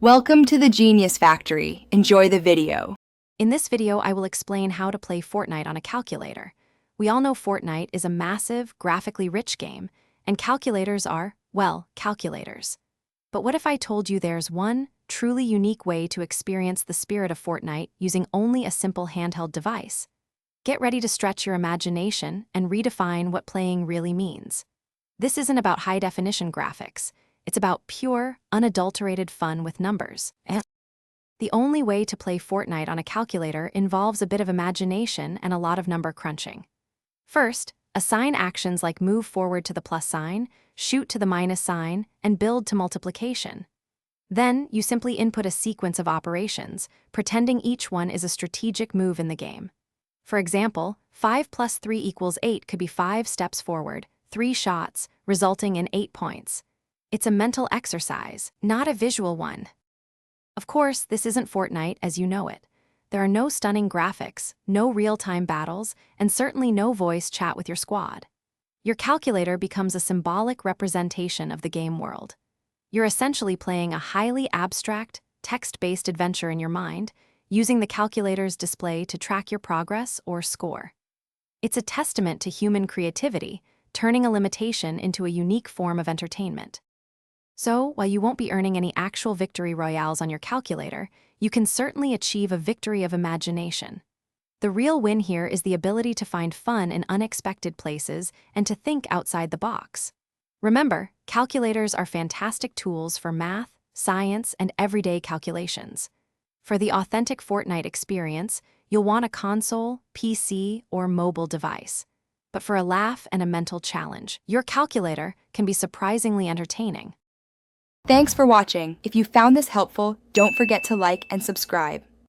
Welcome to the Genius Factory. Enjoy the video. In this video, I will explain how to play Fortnite on a calculator. We all know Fortnite is a massive, graphically rich game, and calculators are, well, calculators. But what if I told you there's one truly unique way to experience the spirit of Fortnite using only a simple handheld device? Get ready to stretch your imagination and redefine what playing really means. This isn't about high-definition graphics. It's about pure, unadulterated fun with numbers. The only way to play Fortnite on a calculator involves a bit of imagination and a lot of number crunching. First, assign actions like move forward to the plus sign, shoot to the minus sign, and build to multiplication. Then, you simply input a sequence of operations, pretending each one is a strategic move in the game. For example, 5 plus 3 equals 8 could be 5 steps forward, 3 shots, resulting in 8 points. It's a mental exercise, not a visual one. Of course, this isn't Fortnite as you know it. There are no stunning graphics, no real-time battles, and certainly no voice chat with your squad. Your calculator becomes a symbolic representation of the game world. You're essentially playing a highly abstract, text-based adventure in your mind, using the calculator's display to track your progress or score. It's a testament to human creativity, turning a limitation into a unique form of entertainment. So, while you won't be earning any actual victory royales on your calculator, you can certainly achieve a victory of imagination. The real win here is the ability to find fun in unexpected places and to think outside the box. Remember, calculators are fantastic tools for math, science, and everyday calculations. For the authentic Fortnite experience, you'll want a console, PC, or mobile device. But for a laugh and a mental challenge, your calculator can be surprisingly entertaining. Thanks for watching. If you found this helpful, don't forget to like and subscribe.